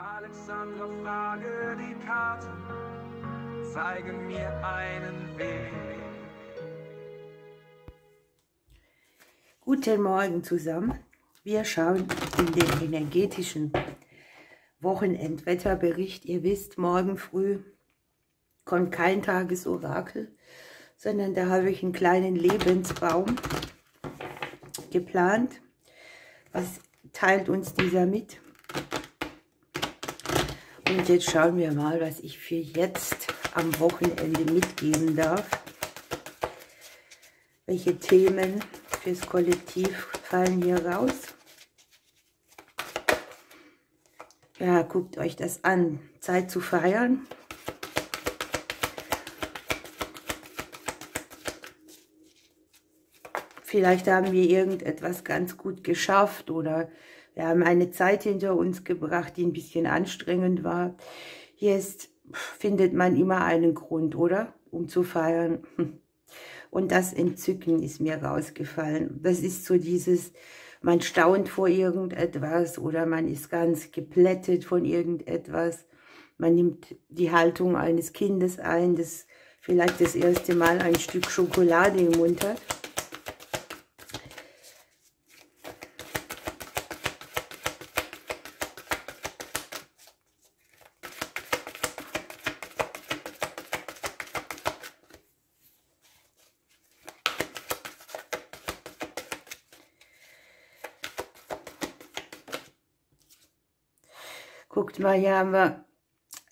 Alexandra, frage die Karten, zeigen mir einen Weg. Guten Morgen zusammen. Wir schauen in den energetischen Wochenendwetterbericht. Ihr wisst, morgen früh kommt kein Tagesorakel, sondern da habe ich einen kleinen Lebensbaum geplant. Was teilt uns dieser mit? Und jetzt schauen wir mal, was ich für jetzt am Wochenende mitgeben darf. Welche Themen fürs Kollektiv fallen hier raus? Ja, guckt euch das an. Zeit zu feiern. Vielleicht haben wir irgendetwas ganz gut geschafft oder wir haben eine Zeit hinter uns gebracht, die ein bisschen anstrengend war. Hier findet man immer einen Grund, oder? Um zu feiern. Und das Entzücken ist mir rausgefallen. Das ist so dieses, man staunt vor irgendetwas oder man ist ganz geplättet von irgendetwas. Man nimmt die Haltung eines Kindes ein, das vielleicht das erste Mal ein Stück Schokolade im Mund hat. Guckt mal, hier haben wir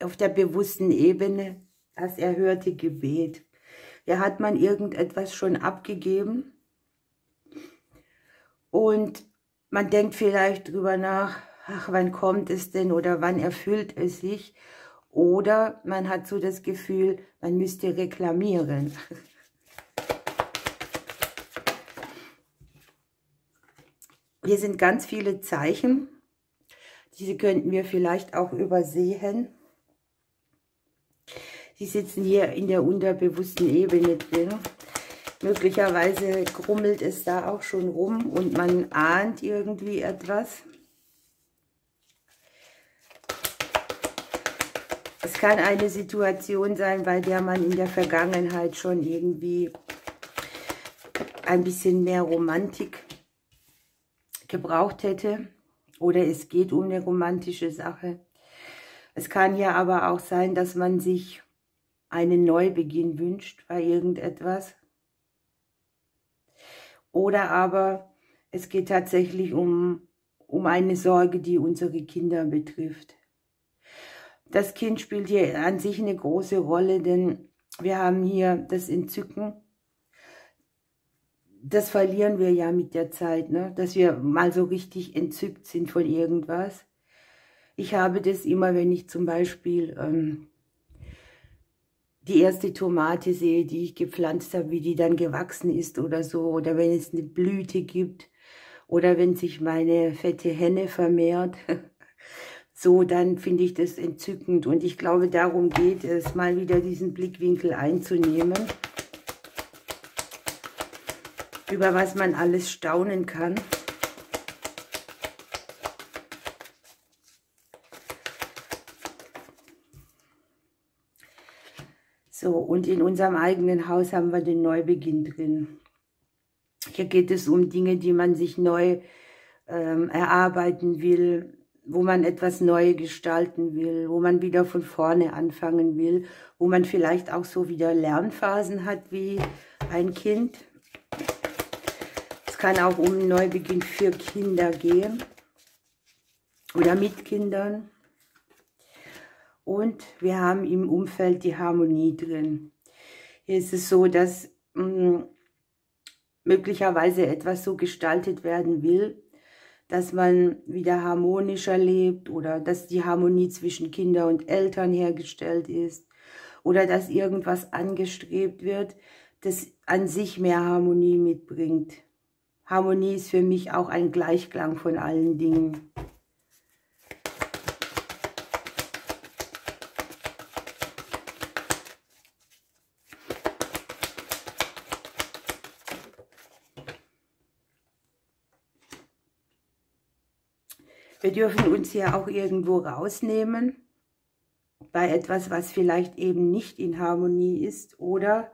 auf der bewussten Ebene das erhörte Gebet. Hier hat man irgendetwas schon abgegeben und man denkt vielleicht drüber nach, ach, wann kommt es denn oder wann erfüllt es sich? Oder man hat so das Gefühl, man müsste reklamieren. Hier sind ganz viele Zeichen. Diese könnten wir vielleicht auch übersehen. Die sitzen hier in der unterbewussten Ebene drin. Möglicherweise grummelt es da auch schon rum und man ahnt irgendwie etwas. Es kann eine Situation sein, bei der man in der Vergangenheit schon irgendwie ein bisschen mehr Romantik gebraucht hätte. Oder es geht um eine romantische Sache. Es kann ja aber auch sein, dass man sich einen Neubeginn wünscht bei irgendetwas. Oder aber es geht tatsächlich um eine Sorge, die unsere Kinder betrifft. Das Kind spielt hier an sich eine große Rolle, denn wir haben hier das Entzücken. Das verlieren wir ja mit der Zeit, ne? Dass wir mal so richtig entzückt sind von irgendwas. Ich habe das immer, wenn ich zum Beispiel die erste Tomate sehe, die ich gepflanzt habe, wie die dann gewachsen ist oder so. Oder wenn es eine Blüte gibt. Oder wenn sich meine fette Henne vermehrt. So, dann finde ich das entzückend. Und ich glaube, darum geht es, mal wieder diesen Blickwinkel einzunehmen. Über was man alles staunen kann. So, und in unserem eigenen Haus haben wir den Neubeginn drin. Hier geht es um Dinge, die man sich neu erarbeiten will, wo man etwas neu gestalten will, wo man wieder von vorne anfangen will, wo man vielleicht auch so wieder Lernphasen hat wie ein Kind. Es kann auch um einen Neubeginn für Kinder gehen oder mit Kindern. Und wir haben im Umfeld die Harmonie drin. Hier ist es so, dass möglicherweise etwas so gestaltet werden will, dass man wieder harmonischer lebt oder dass die Harmonie zwischen Kinder und Eltern hergestellt ist oder dass irgendwas angestrebt wird, das an sich mehr Harmonie mitbringt. Harmonie ist für mich auch ein Gleichklang von allen Dingen. Wir dürfen uns hier auch irgendwo rausnehmen, bei etwas, was vielleicht eben nicht in Harmonie ist. Oder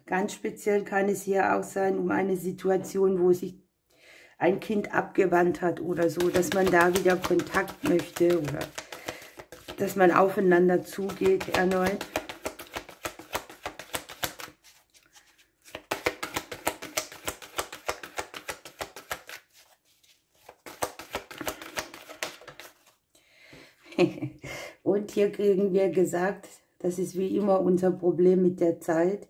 ganz speziell kann es hier auch sein, um eine Situation, wo sich ein Kind abgewandt hat oder so, dass man da wieder Kontakt möchte oder dass man aufeinander zugeht erneut. Und hier kriegen wir gesagt, das ist wie immer unser Problem mit der Zeit.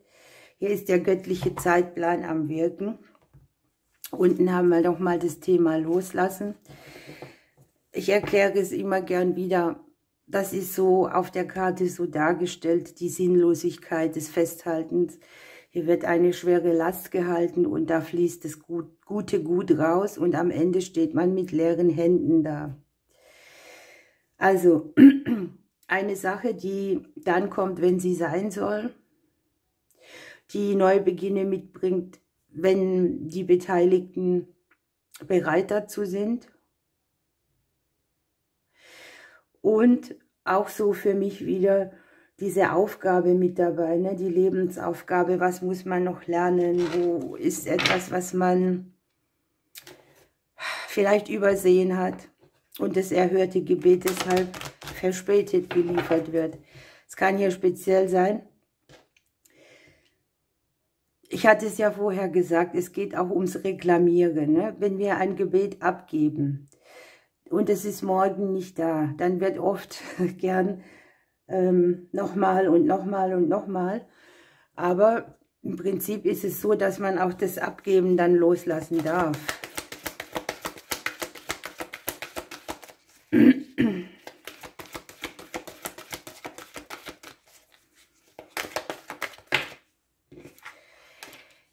Hier ist der göttliche Zeitplan am Wirken. Unten haben wir nochmal das Thema Loslassen. Ich erkläre es immer gern wieder. Das ist so auf der Karte so dargestellt, die Sinnlosigkeit des Festhaltens. Hier wird eine schwere Last gehalten und da fließt das Gute gut raus und am Ende steht man mit leeren Händen da. Also eine Sache, die dann kommt, wenn sie sein soll, die Neubeginne mitbringt, wenn die Beteiligten bereit dazu sind. Und auch so für mich wieder diese Aufgabe mit dabei, ne? Die Lebensaufgabe, was muss man noch lernen, wo ist etwas, was man vielleicht übersehen hat und das erhörte Gebet deshalb verspätet geliefert wird. Es kann hier speziell sein. Ich hatte es ja vorher gesagt, es geht auch ums Reklamieren. Ne? Wenn wir ein Gebet abgeben und es ist morgen nicht da, dann wird oft gern nochmal und nochmal und nochmal. Aber im Prinzip ist es so, dass man auch das Abgeben dann loslassen darf.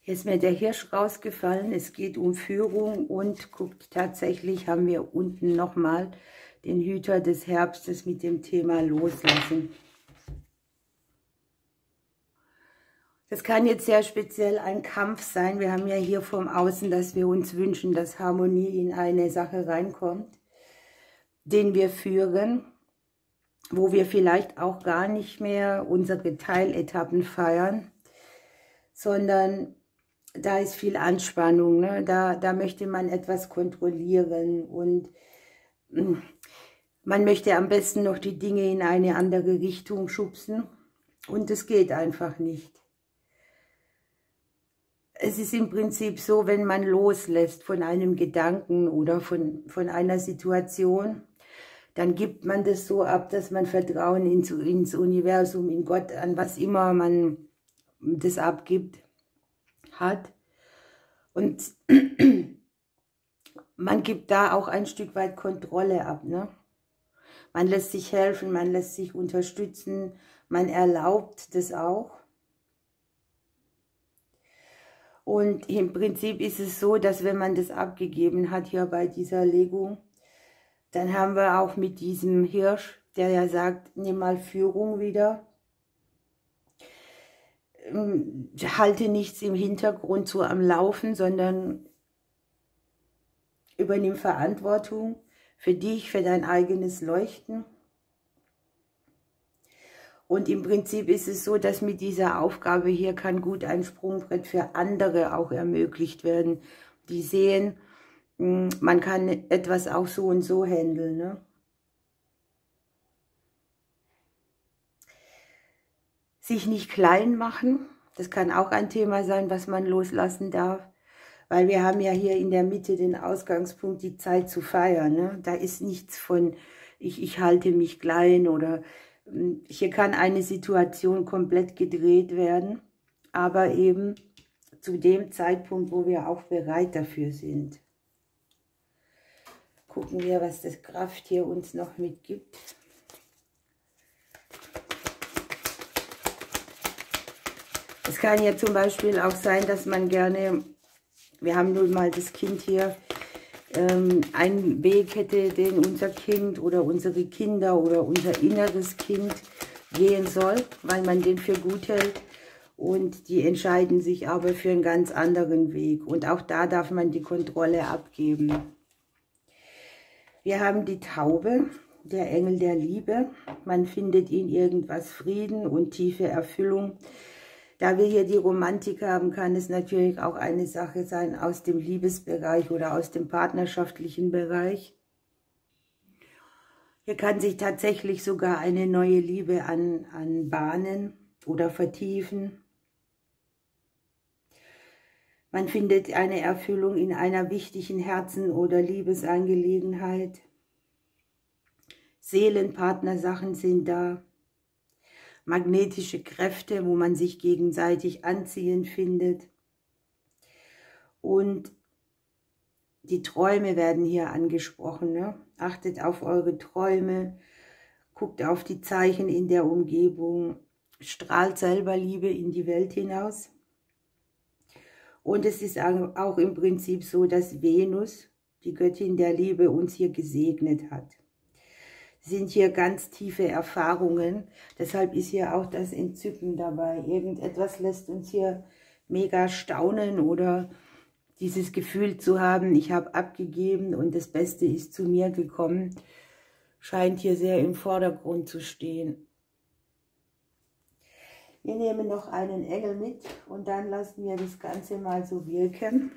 Hier ist mir der Hirsch rausgefallen, es geht um Führung und guckt, tatsächlich haben wir unten nochmal den Hüter des Herbstes mit dem Thema Loslassen. Das kann jetzt sehr speziell ein Kampf sein. Wir haben ja hier vom Außen, dass wir uns wünschen, dass Harmonie in eine Sache reinkommt, den wir führen, wo wir vielleicht auch gar nicht mehr unsere Teiletappen feiern, sondern da ist viel Anspannung, ne? Da möchte man etwas kontrollieren und man möchte am besten noch die Dinge in eine andere Richtung schubsen und es geht einfach nicht. Es ist im Prinzip so, wenn man loslässt von einem Gedanken oder von einer Situation, dann gibt man das so ab, dass man Vertrauen ins Universum, in Gott, an was immer man das abgibt, hat. Und man gibt da auch ein Stück weit Kontrolle ab. Ne? Man lässt sich helfen, man lässt sich unterstützen, man erlaubt das auch. Und im Prinzip ist es so, dass wenn man das abgegeben hat hier bei dieser Legung, dann haben wir auch mit diesem Hirsch, der ja sagt, nimm mal Führung wieder. Halte nichts im Hintergrund so am Laufen, sondern übernimm Verantwortung für dich, für dein eigenes Leuchten. Und im Prinzip ist es so, dass mit dieser Aufgabe hier kann gut ein Sprungbrett für andere auch ermöglicht werden, die sehen, man kann etwas auch so und so handeln. Ne? Sich nicht klein machen, das kann auch ein Thema sein, was man loslassen darf. Weil wir haben ja hier in der Mitte den Ausgangspunkt, die Zeit zu feiern. Ne? Da ist nichts von, ich halte mich klein oder hier kann eine Situation komplett gedreht werden, aber eben zu dem Zeitpunkt, wo wir auch bereit dafür sind. Gucken wir, was das Kraft hier uns noch mitgibt. Es kann ja zum Beispiel auch sein, dass man gerne, wir haben nun mal das Kind hier, einen Weg hätte, den unser Kind oder unsere Kinder oder unser inneres Kind gehen soll, weil man den für gut hält. Und die entscheiden sich aber für einen ganz anderen Weg. Und auch da darf man die Kontrolle abgeben. Wir haben die Taube, der Engel der Liebe. Man findet in irgendwas Frieden und tiefe Erfüllung. Da wir hier die Romantik haben, kann es natürlich auch eine Sache sein aus dem Liebesbereich oder aus dem partnerschaftlichen Bereich. Hier kann sich tatsächlich sogar eine neue Liebe anbahnen oder vertiefen. Man findet eine Erfüllung in einer wichtigen Herzen- oder Liebesangelegenheit. Seelenpartnersachen sind da. Magnetische Kräfte, wo man sich gegenseitig anziehend findet. Und die Träume werden hier angesprochen. Ne? Achtet auf eure Träume, guckt auf die Zeichen in der Umgebung, strahlt selber Liebe in die Welt hinaus. Und es ist auch im Prinzip so, dass Venus, die Göttin der Liebe, uns hier gesegnet hat. Es sind hier ganz tiefe Erfahrungen, deshalb ist hier auch das Entzücken dabei. Irgendetwas lässt uns hier mega staunen oder dieses Gefühl zu haben, ich habe abgegeben und das Beste ist zu mir gekommen, scheint hier sehr im Vordergrund zu stehen. Wir nehmen noch einen Engel mit und dann lassen wir das Ganze mal so wirken.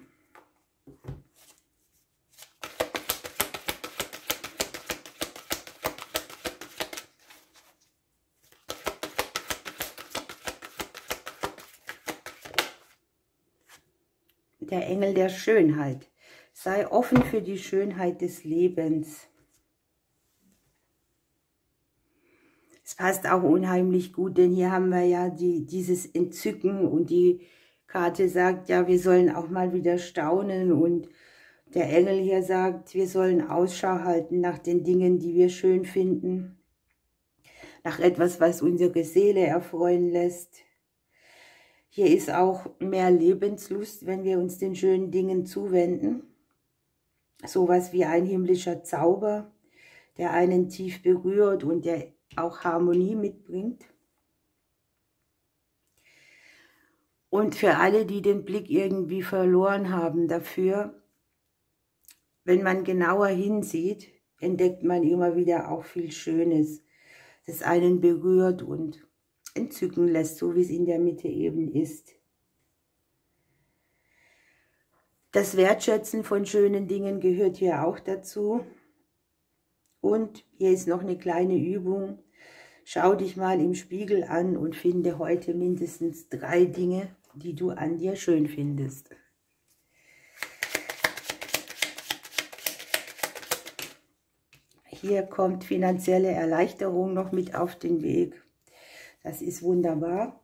Der Engel der Schönheit. Sei offen für die Schönheit des Lebens. Es passt auch unheimlich gut, denn hier haben wir ja dieses Entzücken und die Karte sagt ja, wir sollen auch mal wieder staunen und der Engel hier sagt, wir sollen Ausschau halten nach den Dingen, die wir schön finden, nach etwas, was unsere Seele erfreuen lässt. Hier ist auch mehr Lebenslust, wenn wir uns den schönen Dingen zuwenden. Sowas wie ein himmlischer Zauber, der einen tief berührt und der auch Harmonie mitbringt. Und für alle, die den Blick irgendwie verloren haben dafür, wenn man genauer hinsieht, entdeckt man immer wieder auch viel Schönes, das einen berührt und entzücken lässt, so wie es in der Mitte eben ist. Das Wertschätzen von schönen Dingen gehört hier auch dazu. Und hier ist noch eine kleine Übung. Schau dich mal im Spiegel an und finde heute mindestens 3 Dinge, die du an dir schön findest. Hier kommt finanzielle Erleichterung noch mit auf den Weg. Das ist wunderbar.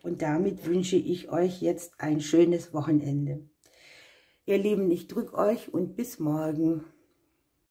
Und damit wünsche ich euch jetzt ein schönes Wochenende. Ihr Lieben, ich drücke euch und bis morgen.